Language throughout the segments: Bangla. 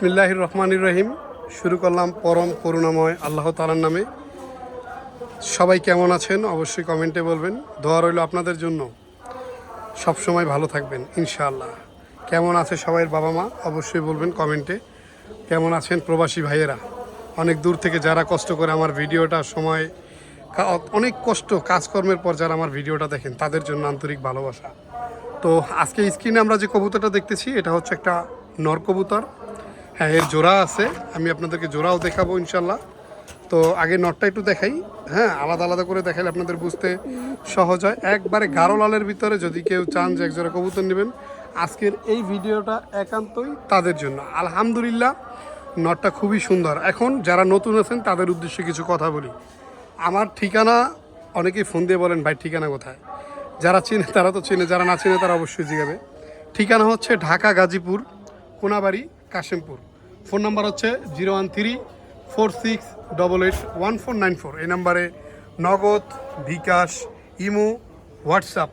বিসমিল্লাহির রহমানির রহিম। শুরু করলাম পরম করুণাময় আল্লাহ তাআলার নামে। সবাই কেমন আছেন অবশ্যই কমেন্টে বলবেন। দোয়া রইল আপনাদের জন্য, সব সময় ভালো থাকবেন ইনশাআল্লাহ। কেমন আছে সবাইয়ের বাবা মা অবশ্যই বলবেন কমেন্টে। কেমন আছেন প্রবাসী ভাইয়েরা, অনেক দূর থেকে যারা কষ্ট করে আমার ভিডিওটা সময় অনেক কষ্ট কাজকর্মের পর যারা আমার ভিডিওটা দেখেন তাদের জন্য আন্তরিক ভালোবাসা। তো আজকে স্ক্রিনে আমরা যে কবুতরটা দেখতেছি এটা হচ্ছে একটা নর কবুতর। হ্যাঁ, এর জোড়া আছে, আমি আপনাদেরকে জোড়াও দেখাবো ইনশাল্লাহ। তো আগে নটটা একটু দেখাই। হ্যাঁ, আলাদা আলাদা করে দেখাইলে আপনাদের বুঝতে সহজ হয়। একবারে গাঢ় লালের ভিতরে যদি কেউ চান যে একজোড়া কবুতর নেবেন, আজকের এই ভিডিওটা একান্তই তাদের জন্য। আলহামদুলিল্লাহ, নটটা খুবই সুন্দর। এখন যারা নতুন আছেন তাদের উদ্দেশ্যে কিছু কথা বলি। আমার ঠিকানা অনেকেই ফোন দিয়ে বলেন ভাই ঠিকানা কোথায়। যারা চিনে তারা তো চিনে, যারা না চিনে তারা অবশ্যই জিগাবে। ঠিকানা হচ্ছে ঢাকা গাজীপুর, কোনাবাড়ি, কাশিমপুর। ফোন নাম্বার হচ্ছে 01346881494। এই নাম্বারে নগদ, বিকাশ, ইমো, হোয়াটসঅ্যাপ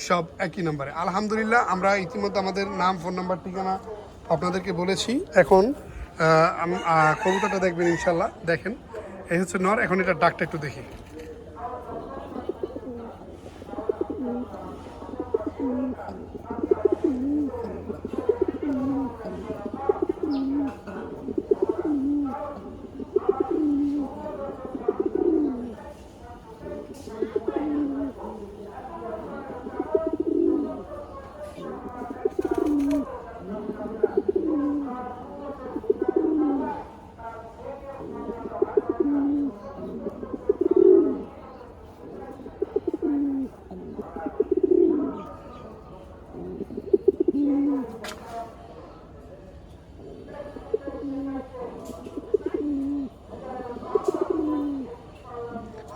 সব একই নাম্বারে। আলহামদুলিল্লাহ, আমরা ইতিমধ্যে আমাদের নাম, ফোন নাম্বার, ঠিকানা আপনাদেরকে বলেছি। এখন কবুতরটা দেখবেন ইনশাল্লাহ। দেখেন, এই হচ্ছে নর। এখন এটা ডাকটা একটু দেখি।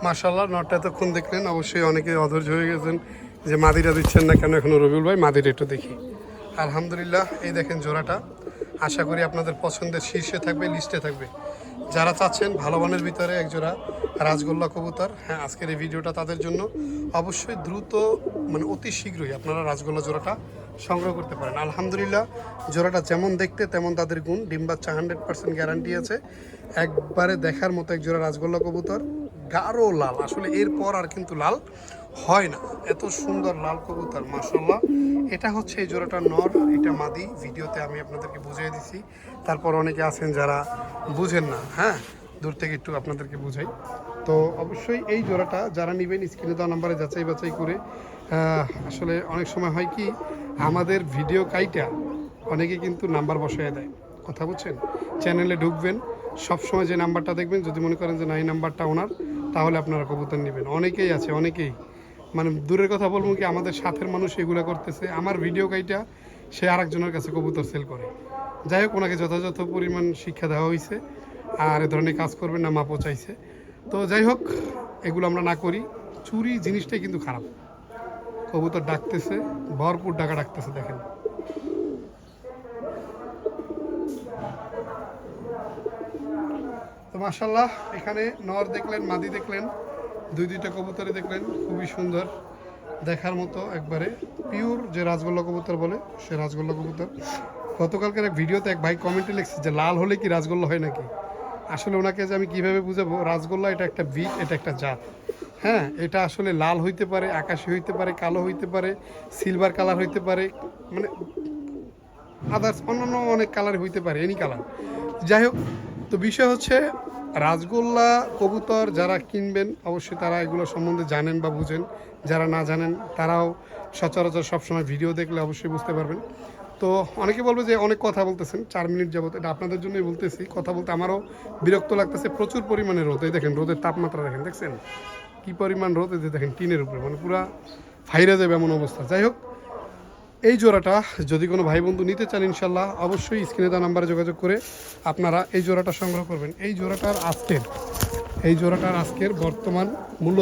মাশাআল্লাহ, নটটা এতক্ষণ দেখলেন, অবশ্যই অনেকে অধৈর্য হয়ে গেছেন যে মাদিরা দিচ্ছেন না কেন এখনও। রবিউল ভাই, মাদিরা একটু দেখি। আলহামদুলিল্লাহ, এই দেখেন জোড়াটা। আশা করি আপনাদের পছন্দের শীর্ষে থাকবে, লিস্টে থাকবে। যারা চাচ্ছেন ভালো মানের ভিতরে একজোড়া রাজগোল্লা কবুতর, হ্যাঁ, আজকের এই ভিডিওটা তাদের জন্য। অবশ্যই দ্রুত, মানে অতি শীঘ্রই আপনারা রাজগোল্লা জোড়াটা সংগ্রহ করতে পারেন। আলহামদুলিল্লাহ, জোড়াটা যেমন দেখতে তেমন তাদের গুণ। ডিম বাচ্চা 100% গ্যারান্টি আছে। একবারে দেখার মতো একজোড়া রাজগোল্লা কবুতর, গাঢ় লাল। আসলে এরপর আর কিন্তু লাল হয় না, এত সুন্দর লাল কবুতর মাশাআল্লাহ। এটা হচ্ছে এই জোড়াটা নর, এটা মাদি। ভিডিওতে আমি আপনাদেরকে বুঝিয়ে দিছি, তারপর অনেকে আছেন যারা বুঝেন না। হ্যাঁ, দূর থেকে একটু আপনাদেরকে বুঝাই। তো অবশ্যই এই জোড়াটা যারা নেবেন স্ক্রিনে দেওয়া নাম্বারে যাচাই বাছাই করে। আসলে অনেক সময় হয় কি, আমাদের ভিডিও কাইটা অনেকে কিন্তু নাম্বার বসায় দেয়, কথা বুঝছেন। চ্যানেলে ঢুকবেন, সবসময় যে নাম্বারটা দেখবেন, যদি মনে করেন যে না এই নাম্বারটা ওনার, তাহলে আপনারা কবুতর নেবেন। অনেকেই আছে, অনেকেই মানে দূরের কথা বলবো কি, আমাদের সাথের মানুষ এগুলো করতেছে। আমার ভিডিও কাইটা সে আরেকজনের কাছে কবুতর সেল করে। যাই হোক, ওনাকে যথাযথ পরিমাণ শিক্ষা দেওয়া হয়েছে, আর এ ধরনের কাজ করবেন না, মাপও চাইছে। তো যাই হোক, এগুলো আমরা না করি। চুরি জিনিসটাই কিন্তু খারাপ। কবুতর ডাকতেছে, ভরপুর ডাকা ডাকতেছে, দেখেন। তো মাশাআল্লাহ, এখানে নর দেখলেন, মাদি দেখলেন, দুইটা কবুতরে দেখলেন, খুবই সুন্দর দেখার মতো। একবারে পিওর যে রাজগোল্লা কবুতর বলে, সে রাজগোল্লা কবুতর। গতকালকের এক ভিডিওতে এক ভাই কমেন্টে লিখছে যে লাল হলে কি রাজগোল্লা হয় নাকি। আসলে ওনাকে যে আমি কীভাবে বুঝাবো, রাজগোল্লা এটা একটা বীজ, এটা একটা জাত। হ্যাঁ, এটা আসলে লাল হইতে পারে, আকাশি হইতে পারে, কালো হইতে পারে, সিলভার কালার হইতে পারে, মানে আদার্স অন্যান্য অনেক কালার হইতে পারে, এনি কালার। যাই হোক, তো বিষয় হচ্ছে রাজগোল্লা কবুতর যারা কিনবেন অবশ্যই তারা এগুলো সম্বন্ধে জানেন বা বুঝেন। যারা না জানেন তারাও সচরাচর সবসময় ভিডিও দেখলে অবশ্যই বুঝতে পারবেন। তো অনেকে বলবে যে অনেক কথা বলতেছেন, 4 মিনিট যাবত। এটা আপনাদের জন্যই বলতেছি, কথা বলতে আমারও বিরক্ত লাগতেছে। প্রচুর পরিমাণে রোদ, এই দেখেন রোদের তাপমাত্রা দেখেন, দেখছেন কী পরিমাণ রোদ। এই যে দেখেন টিনের উপরে, মানে পুরা ফাইরে যাবে এমন অবস্থা। যাই হোক, এই জোড়াটা যদি কোনো ভাই বন্ধু নিতে চান ইনশাল্লাহ অবশ্যই স্ক্রিনে দেওয়া নাম্বারে যোগাযোগ করে আপনারা এই জোড়াটা সংগ্রহ করবেন। এই জোড়াটার আজকের বর্তমান মূল্য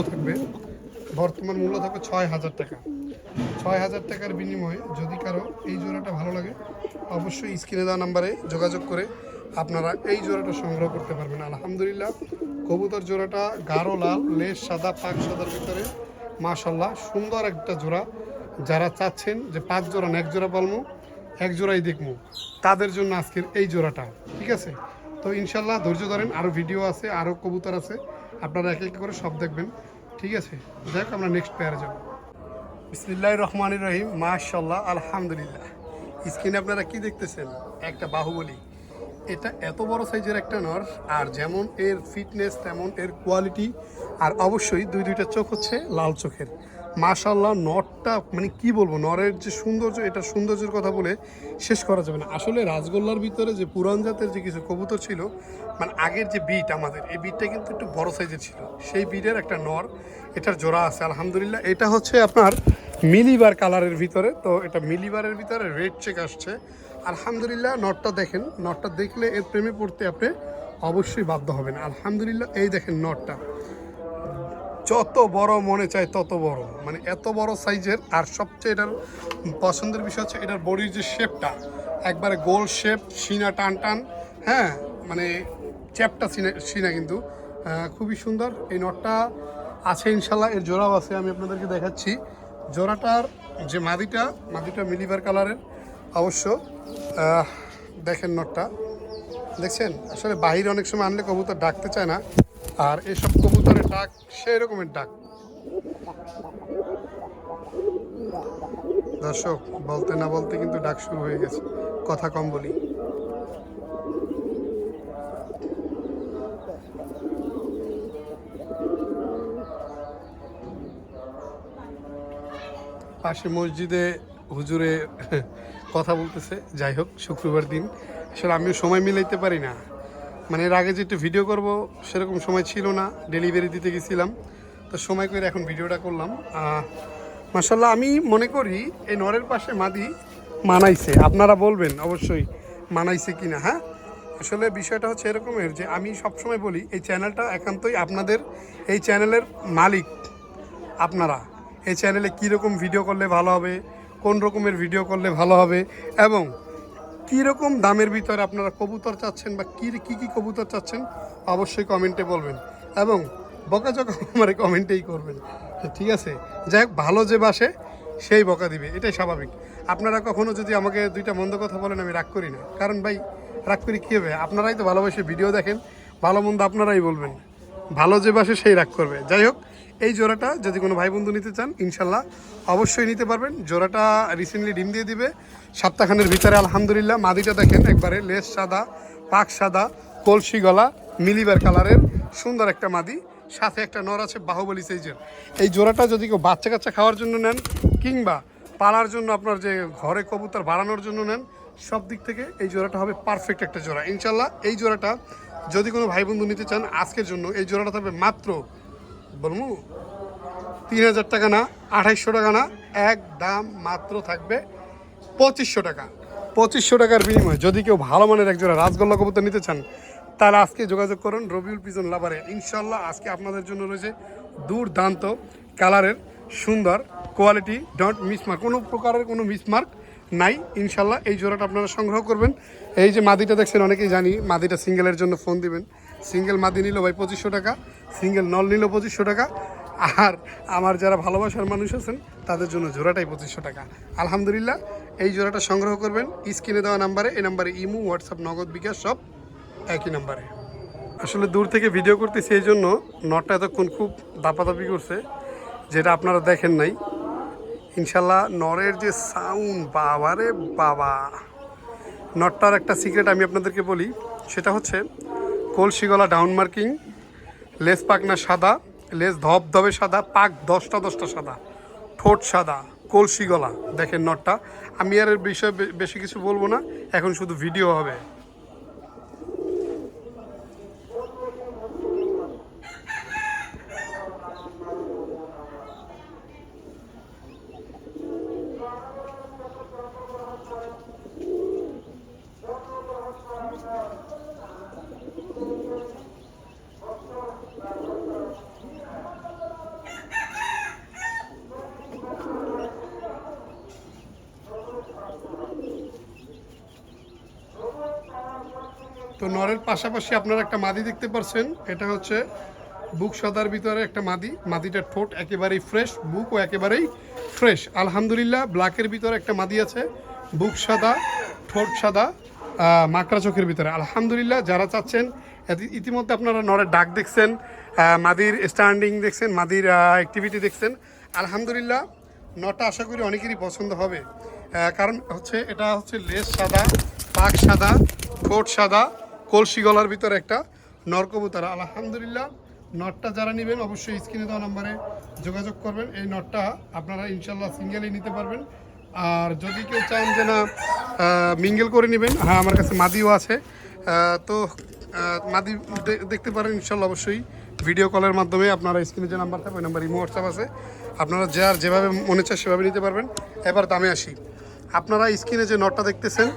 থাকবে 6,000 টাকা। 6,000 টাকার বিনিময়ে যদি কারো এই জোড়াটা ভালো লাগে অবশ্যই স্ক্রিনে দেওয়া নাম্বারে যোগাযোগ করে আপনারা এই জোড়াটা সংগ্রহ করতে পারবেন। আলহামদুলিল্লাহ, কবুতর জোড়াটা গাঢ় লাল, লেজ সাদা, পাক সাদার ভিতরে মাশাআল্লাহ সুন্দর একটা জোড়া। যারা চাচ্ছেন যে 5 জোড়া না 1 জোড়া পালবো, এক জোড়াই দেখবো, তাদের জন্য আজকের এই জোড়াটা, ঠিক আছে? তো ইনশাল্লাহ ধৈর্য ধরেন, আরও ভিডিও আছে, আরও কবুতর আছে, আপনারা এক এক করে সব দেখবেন, ঠিক আছে? যাই হোক, আমরা নেক্সট পেয়ারে যাব। বিসমিল্লাহির রহমানির রহিম। মাশাআল্লাহ, আলহামদুলিল্লাহ। স্ক্রিনে আপনারা কি দেখতেছেন? একটা বাহুবলী। এটা এত বড় সাইজের একটা নর, আর যেমন এর ফিটনেস তেমন এর কোয়ালিটি, আর অবশ্যই দুইটা চোখ হচ্ছে লাল চোখের। মাশাআল্লাহ, নরটা মানে কি বলবো, নরের যে সৌন্দর্য, এটা সৌন্দর্যের কথা বলে শেষ করা যাবে না। আসলে রাজগোল্লার ভিতরে যে পুরান জাতের যে কিছু কবুতর ছিল, মানে আগের যে বিট, আমাদের এই বিটটা কিন্তু একটু বড় সাইজের ছিল, সেই বিটের একটা নর, এটার জোড়া আছে আলহামদুলিল্লাহ। এটা হচ্ছে আপনার মিলিবার কালারের ভিতরে, তো এটা মিলিবারের ভিতরে রেড চেক আসছে আলহামদুলিল্লাহ। নটটা দেখেন, নটটা দেখলে এর প্রেমে পড়তে আপনি অবশ্যই বাধ্য হবেন আলহামদুলিল্লাহ। এই দেখেন নটটা, যত বড় মনে চায় তত বড়, মানে এত বড় সাইজের। আর সবচেয়ে এটার পছন্দের বিষয় হচ্ছে এটার বডির যে শেপটা, একবারে গোল শেপ, সিনা টান টান, হ্যাঁ, মানে চ্যাপটা সিনা কিন্তু খুবই সুন্দর। এই নটটা আছে ইনশাল্লাহ, এর জোড়াও আছে, আমি আপনাদেরকে দেখাচ্ছি। জোড়াটার যে মাদিটা মিলিভার কালারের অবশ্য। দেখেন নটটা দেখছেন, আসলে বাহিরে অনেক সময় আনলে কবুতর ডাকতে চায় না, আর এসব কবুতরের ডাক সেই রকমের ডাক। দর্শক, বলতে না বলতে কিন্তু ডাক শুরু হয়ে গেছে, কথা কম বলি। পাশে মসজিদে হুজুরে কথা বলতেছে। যাই হোক, শুক্রবার দিন আসলে আমিও সময় মিলাইতে পারি না, মানে এর আগে যে একটু ভিডিও করব সেরকম সময় ছিল না, ডেলিভারি দিতে গেছিলাম, তো সময় করে এখন ভিডিওটা করলাম। মাশাল্লাহ, আমি মনে করি এই নরের পাশে মাদি মানাইছে। আপনারা বলবেন অবশ্যই মানাইছে কি না। হ্যাঁ, আসলে বিষয়টা হচ্ছে এরকমের যে আমি সবসময় বলি, এই চ্যানেলটা একান্তই আপনাদের, এই চ্যানেলের মালিক আপনারা। এই চ্যানেলে কীরকম ভিডিও করলে ভালো হবে, কোন রকমের ভিডিও করলে ভালো হবে, এবং কীরকম দামের ভিতরে আপনারা কবুতর চাচ্ছেন, বা কী কী কবুতর চাচ্ছেন অবশ্যই কমেন্টে বলবেন, এবং বকাঝকা আমার কমেন্টেই করবেন, ঠিক আছে? যাই হোক, ভালো যে বাসে সেই বকা দিবে, এটাই স্বাভাবিক। আপনারা কখনো যদি আমাকে দুইটা মন্দ কথা বলেন, আমি রাগ করি না, কারণ ভাই রাগ করি কী হবে? আপনারাই তো ভালোবাসে ভিডিও দেখেন, ভালো মন্দ আপনারাই বলবেন, ভালো যে বাসে সেই রাগ করবে। যাই হোক, এই জোড়াটা যদি কোনো ভাই বন্ধু নিতে চান ইনশাল্লাহ অবশ্যই নিতে পারবেন। জোড়াটা রিসেন্টলি ডিম দিয়ে দিবে সপ্তাহখানের ভিতরে আলহামদুলিল্লাহ। মাদিটা দেখেন, একবারে লেস সাদা, পাক সাদা, কলসি গলা, মিলিবার কালারের সুন্দর একটা মাদি, সাথে একটা নর আছে বাহুবলী সাইজের। এই জোড়াটা যদি কেউ বাচ্চা কাচ্চা খাওয়ার জন্য নেন, কিংবা পালার জন্য, আপনার যে ঘরে কবুতর বাড়ানোর জন্য নেন, সব দিক থেকে এই জোড়াটা হবে পারফেক্ট একটা জোড়া ইনশাল্লাহ। এই জোড়াটা যদি কোনো ভাই বন্ধু নিতে চান আজকের জন্য, এই জোড়াটা থাকবে মাত্র, বলবো 3000 টাকা না, 2800 টাকা না, এক দাম মাত্র থাকবে 2500 টাকা। 2500 টাকার বিনিময়ে যদি কেউ ভালো মানের একজোড়া রাজগোল্লা কবুতর নিতে চান, তাহলে আজকে যোগাযোগ করুন রবিউল পিজন লাভারে। ইনশাল্লাহ আজকে আপনাদের জন্য রয়েছে দুর্দান্ত কালারের সুন্দর কোয়ালিটি, ডোন্ট মিসমার্ক, কোনো প্রকারের কোনো মিসমার্ক নাই ইনশাল্লাহ। এই জোড়াটা আপনারা সংগ্রহ করবেন। এই যে মাদিটা দেখছেন, অনেকেই জানি মাদিটা সিঙ্গেলের জন্য ফোন দিবেন। সিঙ্গেল মাদি নিল ভাই 2500 টাকা, সিঙ্গেল নল নিল 2500 টাকা, আর আমার যারা ভালোবাসার মানুষ আছেন তাদের জন্য জোড়াটাই 2500 টাকা আলহামদুলিল্লাহ। এই জোড়াটা সংগ্রহ করবেন স্ক্রিনে দেওয়া নাম্বারে, এই নাম্বারে ইমো, হোয়াটসঅ্যাপ, নগদ, বিকাশ সব একই নাম্বারে। আসলে দূর থেকে ভিডিও করতেছি, এই জন্য নটটা এতক্ষণ খুব দাপাদাপি করছে, যেটা আপনারা দেখেন নাই। ইনশাল্লাহ নরের যে সাউন্ড, বাবা রে বাবা। নটটার একটা সিক্রেট আমি আপনাদেরকে বলি, সেটা হচ্ছে কলসি গলা ডাউন মার্কিং, লেস পাকনা সাদা, লেস ধবধবে সাদা, পাক 10টা সাদা, ঠোঁট সাদা, কলসি গলা। দেখেন নটটা, আমি আর এর বিষয়ে বেশি কিছু বলবো না, এখন শুধু ভিডিও হবে। তো নরের পাশাপাশি আপনারা একটা মাদি দেখতে পাচ্ছেন, এটা হচ্ছে বুক সাদার ভিতরে একটা মাদি। মাদিটার ঠোঁট একেবারেই ফ্রেশ, বুকও একেবারেই ফ্রেশ আলহামদুলিল্লাহ। ব্ল্যাকের ভিতরে একটা মাদি আছে, বুক সাদা, ঠোঁট সাদা, মাকড়া চোখের ভিতরে। আলহামদুলিল্লাহ, যারা চাচ্ছেন, ইতিমধ্যে আপনারা নরের ডাক দেখছেন, মাদির স্ট্যান্ডিং দেখছেন, মাদির অ্যাক্টিভিটি দেখছেন। আলহামদুলিল্লাহ, নটা আশা করি অনেকেরই পছন্দ হবে। কারণ হচ্ছে এটা হচ্ছে লেজ সাদা, পাক সাদা, ঠোঁট সাদা, কলসি গলার ভিতরে একটা নর কবুতর। আলহামদুলিল্লাহ, নটটা যারা নেবেন অবশ্যই স্ক্রিনে দেওয়া নাম্বারে যোগাযোগ করবেন। এই নটটা আপনারা ইনশাল্লাহ সিঙ্গেলই নিতে পারবেন। আর যদি কেউ চান যে না মিঙ্গেল করে নেবেন, হ্যাঁ আমার কাছে মাদিও আছে, তো মাদি দেখতে পারেন ইনশাল্লাহ। অবশ্যই ভিডিও কলের মাধ্যমে আপনারা স্ক্রিনে যে নাম্বার থাকবে ওই নাম্বার ইমো হোয়াটসঅ্যাপ আছে, আপনারা যার যেভাবে মনে চায় সেভাবে নিতে পারবেন। এবার দামে আসি। আপনারা স্ক্রিনে যে নটটা দেখতেছেন,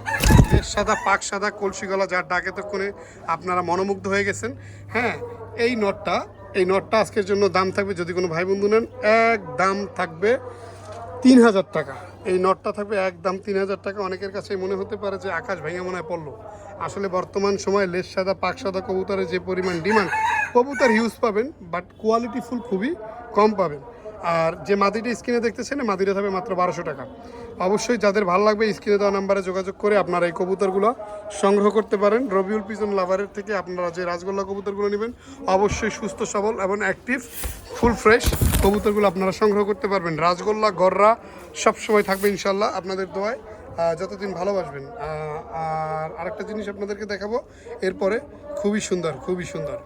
সাদা, পাক সাদা, কলসি গলা, যার ডাক এতক্ষণে আপনারা মনোমুগ্ধ হয়ে গেছেন। হ্যাঁ, এই নটটা আজকের জন্য দাম থাকবে, যদি কোনো ভাই বন্ধু নেন, এক দাম থাকবে 3000 টাকা। এই নটটা থাকবে একদম 3000 টাকা। অনেকের কাছে মনে হতে পারে যে আকাশ ভেঙে মনে হয় পড়লো। আসলে বর্তমান সময়ে লেজ সাদা, পাক সাদা কবুতরের যে পরিমাণ ডিমান্ড, কবুতর হিউজ পাবেন বাট কোয়ালিটিফুল খুবই কম পাবেন। আর যে মাদিটা স্ক্রিনে দেখতেছেন, মাদিটা থাকবে মাত্র 1200 টাকা। অবশ্যই যাদের ভালো লাগবে স্ক্রিনে দেওয়া নাম্বারে যোগাযোগ করে আপনারা এই কবুতরগুলো সংগ্রহ করতে পারেন। রবিউল পিজন লাভারের থেকে আপনারা যে রাজগোল্লা কবুতরগুলো নেবেন, অবশ্যই সুস্থ সবল এবং অ্যাক্টিভ ফুল ফ্রেশ কবুতরগুলো আপনারা সংগ্রহ করতে পারবেন। রাজগোল্লা, গররা সবসময় থাকবে ইনশাল্লাহ আপনাদের দোয়ায়, যতদিন ভালোবাসবেন। আর আরেকটা জিনিস আপনাদেরকে দেখাবো এরপরে, খুবই সুন্দর, খুবই সুন্দর।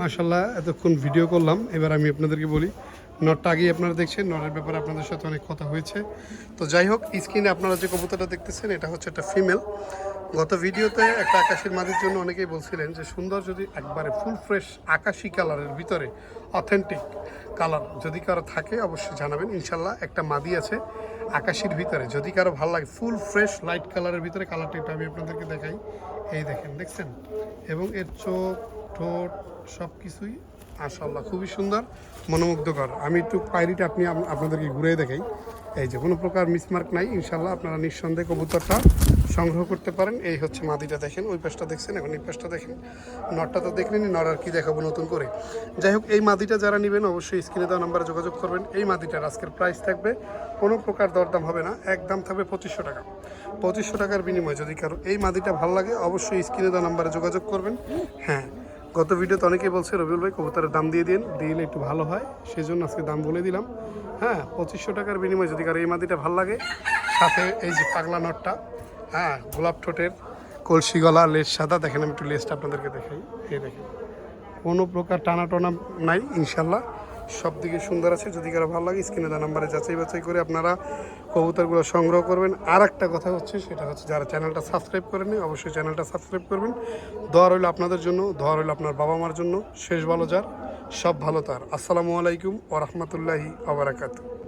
মাশাল্লাহ, এতক্ষণ ভিডিও করলাম, এবার আমি আপনাদেরকে বলি। নটটা আগেই আপনারা দেখছেন, নটের ব্যাপারে আপনাদের সাথে অনেক কথা হয়েছে। তো যাই হোক, স্ক্রিনে আপনারা যে কবুতরটা দেখতেছেন, এটা হচ্ছে একটা ফিমেল। গত ভিডিওতে একটা আকাশির মাদির জন্য অনেকেই বলছিলেন যে সুন্দর যদি একবারে ফুল ফ্রেশ আকাশি কালারের ভিতরে অথেন্টিক কালার যদি কারো থাকে অবশ্যই জানাবেন। ইনশাল্লাহ একটা মাদি আছে আকাশির ভিতরে, যদি কারো ভালো লাগে ফুল ফ্রেশ লাইট কালারের ভিতরে, কালারটা একটু আমি আপনাদেরকে দেখাই। এই দেখেন, দেখছেন? এবং এর চোখ, ঠোঁট সব কিছুই মাশাআল্লাহ খুবই সুন্দর, মনোমুগ্ধকর। আমি একটু পায়রিটা আপনাদেরকে ঘুরে দেখাই। এই যে কোনো প্রকার মিসমার্ক নাই, ইনশাল্লাহ আপনারা নিঃসন্দেহে কবুতরটা সংগ্রহ করতে পারেন। এই হচ্ছে মাদিটা, দেখেন ওই পাশটা দেখছেন, এখন এই পাশটা দেখেন। নটটা তো দেখলেনি, নর আর কি দেখাবো নতুন করে। যাই হোক, এই মাদিটা যারা নেবেন অবশ্যই স্ক্রিনে দেওয়া নাম্বারে যোগাযোগ করবেন। এই মাদিটার আজকের প্রাইস থাকবে, কোনো প্রকার দরদাম হবে না, একদম থাকবে 2500 টাকা। 2500 টাকার বিনিময়ে যদি কারো এই মাদিটা ভালো লাগে অবশ্যই স্ক্রিনে দেওয়া নাম্বারে যোগাযোগ করবেন। হ্যাঁ, গত ভিডিওতে অনেকেই বলছে রবিউল ভাই কবুতরের দাম দিয়ে দিলে একটু ভালো হয়, সেই জন্য আজকে দাম বলে দিলাম। হ্যাঁ, 2500 টাকার বিনিময়ে যদি কারো এই মাদিটা ভালো লাগে, সাথে এই যে পাগলা নটটা, হ্যাঁ গোলাপ ঠোঁটের, কলসি গলা, লেজ সাদা, দেখেন আমি একটু লেজটা আপনাদেরকে দেখাই। এই দেখেন, কোনো প্রকার টানা টানা নাই, ইনশাল্লাহ সব দিকে সুন্দর আছে। যদি কারো ভালো লাগে স্ক্রিনে দেওয়া নাম্বারে যাচাই বাছাই করে আপনারা কবুতরগুলো সংগ্রহ করবেন। আর একটা কথা হচ্ছে, সেটা হচ্ছে যারা চ্যানেলটা সাবস্ক্রাইব করেননি অবশ্যই চ্যানেলটা সাবস্ক্রাইব করবেন। দোয়া রইল আপনাদের জন্য, দোয়া রইল আপনার বাবা মার জন্য। শেষ ভালো যার, সব ভালো তার। আসসালামু আলাইকুম ওয়া রাহমাতুল্লাহি ওয়া বারাকাতুহু।